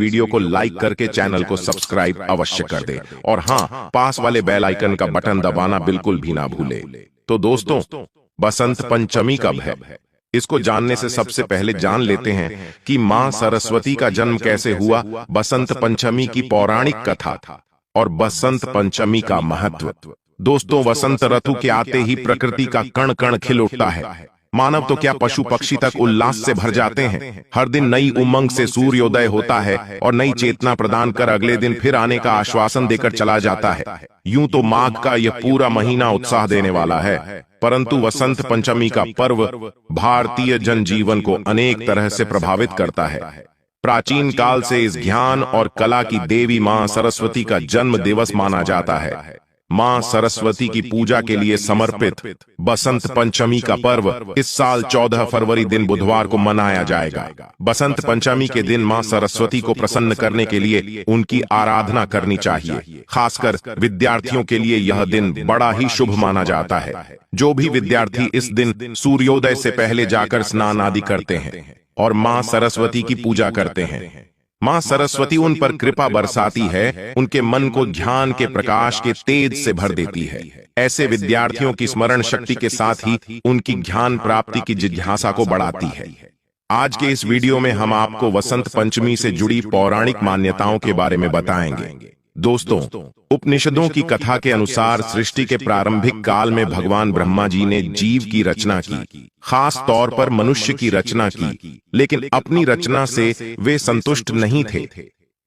Video को like करके channel को सब्सक्राइब अवश्य कर दे और हाँ, पास वाले बेल आइकन का बटन दबाना बिल्कुल भी ना भूले। तो दोस्तों, बसंत पंचमी कब है? इसको जानने से सबसे पहले जान लेते हैं कि मां सरस्वती का जन्म कैसे हुआ, बसंत पंचमी की पौराणिक कथा और बसंत पंचमी का महत्व। दोस्तों, वसंत ऋतु के आते ही प्रकृति का कण कण खिल उठता है। मानव तो क्या, पशु पक्षी तक उल्लास से भर जाते हैं। हर दिन नई उमंग से सूर्योदय होता है और नई चेतना प्रदान कर अगले दिन फिर आने का आश्वासन देकर चला जाता है। यूं तो माघ का यह पूरा महीना उत्साह देने वाला है, परंतु वसंत पंचमी का पर्व भारतीय जनजीवन को अनेक तरह से प्रभावित करता है। प्राचीन काल से इस ज्ञान और कला की देवी मां सरस्वती का जन्म दिवस माना जाता है। मां सरस्वती की पूजा के लिए समर्पित बसंत पंचमी का पर्व इस साल 14 फरवरी दिन बुधवार को मनाया जाएगा। बसंत पंचमी के दिन मां सरस्वती को प्रसन्न करने के लिए उनकी आराधना करनी चाहिए। खासकर विद्यार्थियों के लिए यह दिन बड़ा ही शुभ माना जाता है। जो भी विद्यार्थी इस दिन सूर्योदय से पहले जाकर स्नान आदि करते हैं और मां सरस्वती की पूजा करते हैं, मां सरस्वती उन पर कृपा बरसाती है, उनके मन को ज्ञान के प्रकाश के तेज से भर देती है। ऐसे विद्यार्थियों की स्मरण शक्ति के साथ ही उनकी ज्ञान प्राप्ति की जिज्ञासा को बढ़ाती है। आज के इस वीडियो में हम आपको वसंत पंचमी से जुड़ी पौराणिक मान्यताओं के बारे में बताएंगे। दोस्तों, उपनिषदों की कथा के अनुसार सृष्टि के प्रारंभिक काल में भगवान ब्रह्मा जी ने जीव की रचना की, खास तौर पर मनुष्य की रचना की, लेकिन अपनी रचना से वे संतुष्ट नहीं थे।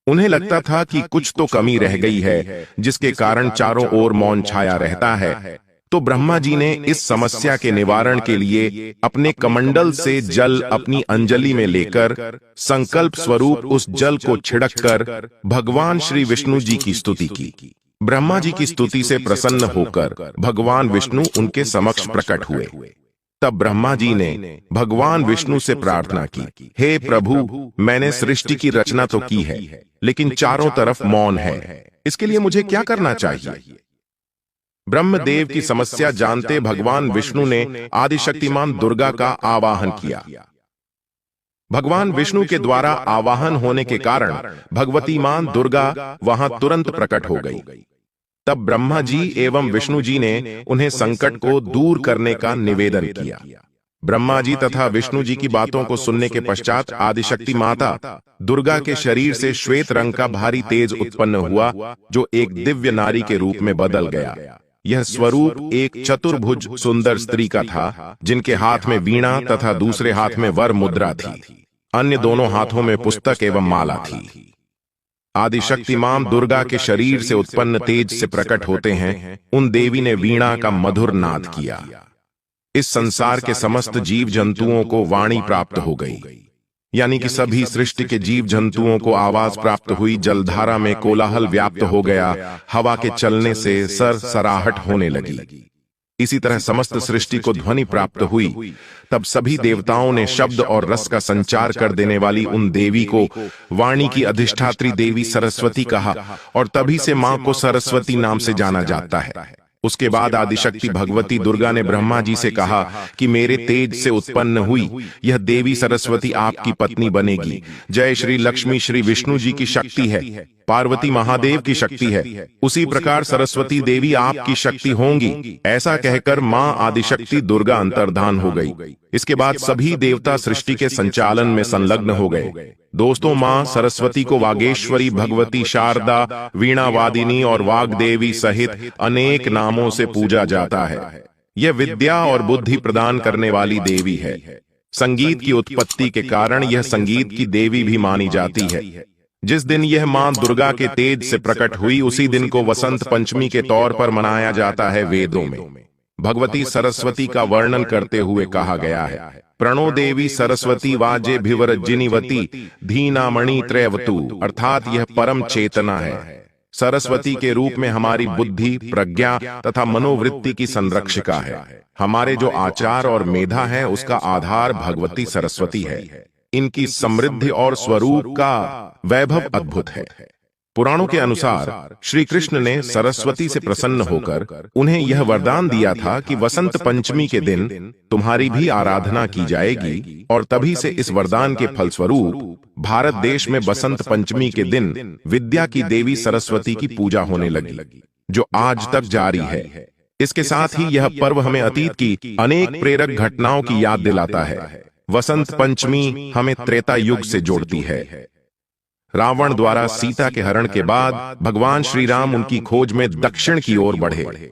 उन्हें लगता था कि कुछ तो कमी रह गई है, जिसके कारण चारों ओर मौन छाया रहता है। तो ब्रह्मा जी ने इस समस्या के निवारण के लिए अपने कमंडल से जल अपनी अंजलि में लेकर संकल्प स्वरूप उस जल को छिड़ककर भगवान श्री विष्णु जी की स्तुति की। ब्रह्मा जी की स्तुति से प्रसन्न होकर भगवान विष्णु उनके समक्ष प्रकट हुए। तब ब्रह्मा जी ने भगवान विष्णु से प्रार्थना की, हे प्रभु, मैंने सृष्टि की रचना तो की है, लेकिन चारों तरफ मौन है। इसके लिए मुझे क्या करना चाहिए? ब्रह्मदेव की समस्या जानते भगवान विष्णु ने आदिशक्तिमान दुर्गा का आवाहन किया। भगवान विष्णु के द्वारा आवाहन होने के कारण भगवती मां दुर्गा वहां तुरंत प्रकट हो गई। तब ब्रह्मा जी एवं विष्णु जी ने उन्हें संकट को दूर करने का निवेदन किया। ब्रह्मा जी तथा विष्णु जी की बातों को सुनने के पश्चात आदिशक्ति माता दुर्गा के शरीर से श्वेत रंग का भारी तेज उत्पन्न हुआ, जो एक दिव्य नारी के रूप में बदल गया। यह स्वरूप एक चतुर्भुज सुंदर स्त्री का था, जिनके हाथ में वीणा तथा दूसरे हाथ में वर मुद्रा थी। अन्य दोनों हाथों में पुस्तक एवं माला थी। आदिशक्ति मां दुर्गा के शरीर से उत्पन्न तेज से प्रकट होते हैं उन देवी ने वीणा का मधुर नाद किया। इस संसार के समस्त जीव जंतुओं को वाणी प्राप्त हो गई, यानी कि सभी सृष्टि के जीव जंतुओं को आवाज प्राप्त हुई। जलधारा में कोलाहल व्याप्त हो गया, हवा के चलने से सरसराहट होने लगी। इसी तरह समस्त सृष्टि को ध्वनि प्राप्त हुई। तब सभी देवताओं ने शब्द और रस का संचार कर देने वाली उन देवी को वाणी की अधिष्ठात्री देवी सरस्वती कहा, और तभी से मां को सरस्वती नाम से जाना जाता है। उसके बाद आदिशक्ति भगवती दुर्गा ने ब्रह्मा जी से कहा कि मेरे तेज से उत्पन्न हुई यह देवी सरस्वती आपकी पत्नी बनेगी। जय श्री लक्ष्मी श्री विष्णु जी की शक्ति है, पार्वती महादेव की शक्ति है, उसी प्रकार सरस्वती देवी आपकी शक्ति होंगी। ऐसा कहकर मां आदिशक्ति दुर्गा अंतर्धान हो गई। इसके बाद सभी देवता सृष्टि के संचालन में संलग्न हो गए। दोस्तों, मां सरस्वती को वागेश्वरी, भगवती शारदा, वीणावादिनी और वाग्देवी सहित अनेक नामों से पूजा जाता है। यह विद्या और बुद्धि प्रदान करने वाली देवी है। संगीत की उत्पत्ति के कारण यह संगीत की देवी भी मानी जाती है। जिस दिन यह मां दुर्गा के तेज से प्रकट हुई, उसी दिन को वसंत पंचमी के तौर पर मनाया जाता है। वेदों में भगवती सरस्वती का वर्णन करते हुए कहा गया है, प्रणो देवी सरस्वती वाजे भिवरजिनीवती धीनामणि त्रयवतु, अर्थात यह परम चेतना है। सरस्वती के रूप में हमारी बुद्धि, प्रज्ञा तथा मनोवृत्ति की संरक्षिका है। हमारे जो आचार और मेधा है, उसका आधार भगवती सरस्वती है। इनकी समृद्धि और स्वरूप का वैभव अद्भुत है। पुराणों के अनुसार श्री कृष्ण ने सरस्वती से प्रसन्न होकर उन्हें यह वरदान दिया था कि वसंत पंचमी के दिन तुम्हारी भी आराधना की जाएगी, और तभी से इस वरदान के फलस्वरूप भारत देश में बसंत पंचमी के दिन विद्या की देवी सरस्वती की पूजा होने लगी, जो आज तक जारी है। इसके साथ ही यह पर्व हमें अतीत की अनेक प्रेरक घटनाओं की याद दिलाता है। वसंत पंचमी हमें त्रेता युग से जोड़ती है। रावण द्वारा सीता के हरण के बाद भगवान श्री राम उनकी खोज में दक्षिण की ओर बढ़े।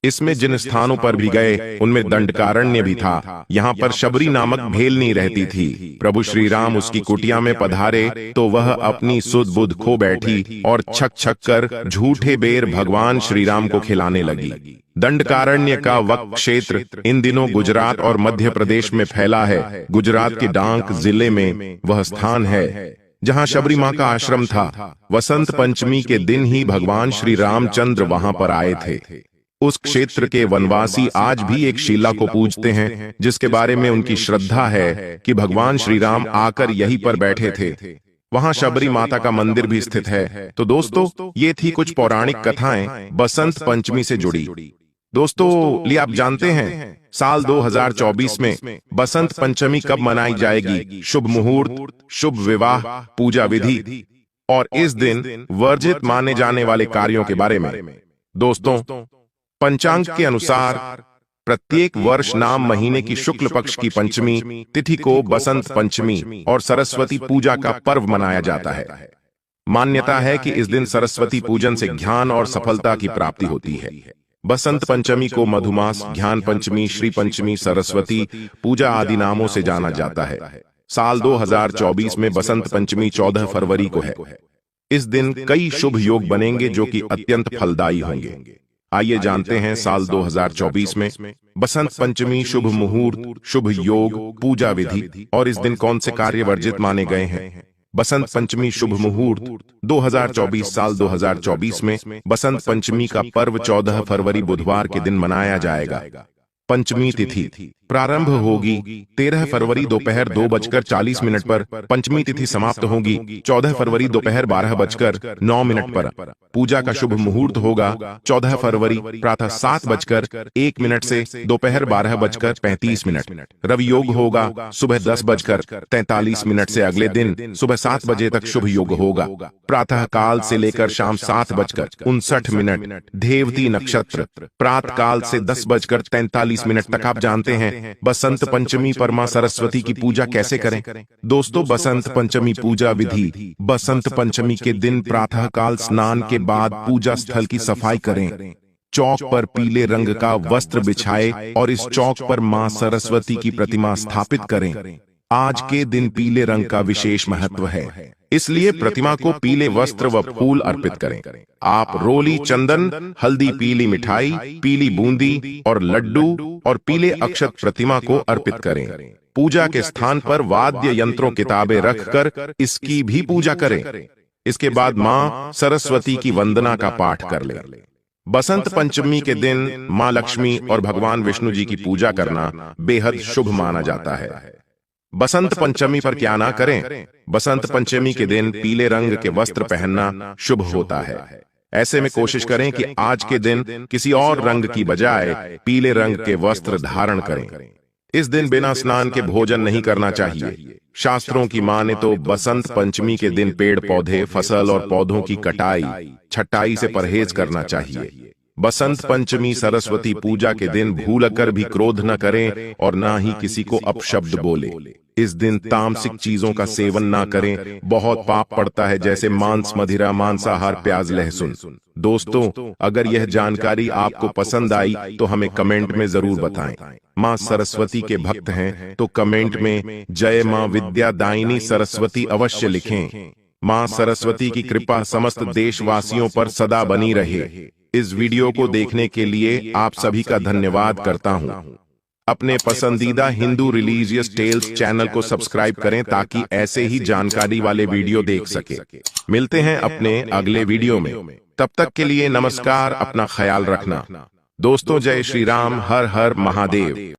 इसमें जिन स्थानों पर भी गए उनमें दंडकारण्य भी था। यहाँ पर शबरी नामक भेलनी रहती थी। प्रभु श्री राम उसकी कुटिया में पधारे तो वह अपनी सुध बुध खो बैठी और छक छक कर झूठे बेर भगवान श्री राम को खिलाने लगी। दंडकारण्य का वक क्षेत्र इन दिनों गुजरात और मध्य प्रदेश में फैला है। गुजरात के डांग जिले में वह स्थान है जहां शबरी मां का आश्रम था। वसंत पंचमी के दिन ही भगवान श्री रामचंद्र वहां पर आए थे। उस क्षेत्र के वनवासी आज भी एक शिला को पूजते हैं, जिसके बारे में उनकी श्रद्धा है कि भगवान श्री राम आकर यहीं पर बैठे थे। वहां शबरी माता का मंदिर भी स्थित है। तो दोस्तों, ये थी कुछ पौराणिक कथाएं बसंत पंचमी से जुड़ी। दोस्तों, लिए आप जानते हैं साल 2024 में बसंत पंचमी कब मनाई जाएगी? शुभ मुहूर्त, शुभ विवाह, पूजा विधि और इस दिन वर्जित माने जाने वाले कार्यों के बारे में। दोस्तों, पंचांग के अनुसार प्रत्येक वर्ष नाम महीने की शुक्ल पक्ष की पंचमी तिथि को बसंत पंचमी और सरस्वती पूजा का पर्व मनाया जाता है। मान्यता है कि इस दिन सरस्वती पूजन से ज्ञान और सफलता की प्राप्ति होती है। बसंत पंचमी को मधुमास, ज्ञान पंचमी, श्री पंचमी, सरस्वती पूजा आदि नामों से जाना जाता है। साल 2024 में बसंत पंचमी 14 फरवरी को है। इस दिन कई शुभ योग बनेंगे जो कि अत्यंत फलदायी होंगे। आइए जानते हैं साल 2024 में बसंत पंचमी शुभ मुहूर्त, शुभ योग, पूजा विधि और इस दिन कौन से कार्य वर्जित माने गए हैं। बसंत पंचमी शुभ मुहूर्त 2024 साल 2024 में बसंत पंचमी का पर्व 14 फरवरी बुधवार के दिन मनाया जाएगा। पंचमी तिथि प्रारंभ होगी 13 फरवरी दोपहर 2:40 पर। पंचमी तिथि समाप्त होगी 14 फरवरी दोपहर 12:09 पर। पूजा का शुभ मुहूर्त होगा 14 फरवरी प्रातः 7:01 से दोपहर 12:35। रवि योग होगा सुबह 10:43 से अगले दिन सुबह 7 बजे तक शुभ योग होगा। प्रातः काल से लेकर शाम 7:59। धेवती नक्षत्र प्रातः काल से 10:43 तक। आप जानते हैं बसंत पंचमी पर मां सरस्वती की पूजा कैसे करें। दोस्तों, बसंत पंचमी पूजा विधि। बसंत पंचमी के दिन प्रातः काल स्नान के बाद पूजा स्थल की सफाई करें। चौक पर पीले रंग का वस्त्र बिछाए और इस चौक पर मां सरस्वती की प्रतिमा स्थापित करें। आज के दिन पीले रंग का विशेष महत्व है, इसलिए प्रतिमा को पीले वस्त्र व फूल अर्पित करें। आप रोली, चंदन, हल्दी, पीली मिठाई, पीली बूंदी और लड्डू और पीले अक्षत प्रतिमा को अर्पित करें। पूजा के स्थान पर वाद्य यंत्रों किताबें रखकर इसकी भी पूजा करें। इसके बाद मां सरस्वती की वंदना का पाठ कर लें। बसंत पंचमी के दिन मां लक्ष्मी और भगवान विष्णु जी की पूजा करना बेहद शुभ माना जाता है। बसंत पंचमी पर क्या ना करें। बसंत पंचमी के दिन पीले रंग के वस्त्र पहनना शुभ होता है। ऐसे में कोशिश करें कि आज के दिन किसी और रंग की बजाय पीले रंग के वस्त्र धारण करें। इस दिन बिना स्नान के भोजन नहीं करना चाहिए। शास्त्रों की माने तो बसंत पंचमी के दिन पेड़ पौधे, फसल और पौधों की कटाई, छटाई से परहेज करना चाहिए। बसंत पंचमी सरस्वती पूजा के दिन भूलकर भी क्रोध न करें और ना ही किसी को अपशब्द बोले। इस दिन तामसिक चीजों का सेवन ना करें, बहुत पाप पड़ता है, जैसे मांस, मदिरा, मांसाहार, प्याज, लहसुन। दोस्तों, अगर यह जानकारी आपको पसंद आई तो हमें कमेंट में जरूर बताएं। मां सरस्वती के भक्त हैं तो कमेंट में जय मां विद्यादायिनी सरस्वती अवश्य लिखें। मां सरस्वती की कृपा समस्त देशवासियों पर सदा बनी रहे। इस वीडियो को देखने के लिए आप सभी का धन्यवाद करता हूं। अपने पसंदीदा हिंदू रिलीजियस टेल्स चैनल को सब्सक्राइब करें ताकि ऐसे ही जानकारी वाले वीडियो देख सके। मिलते हैं अपने अगले वीडियो में। तब तक के लिए नमस्कार, अपना ख्याल रखना। दोस्तों, जय श्री राम, हर हर महादेव।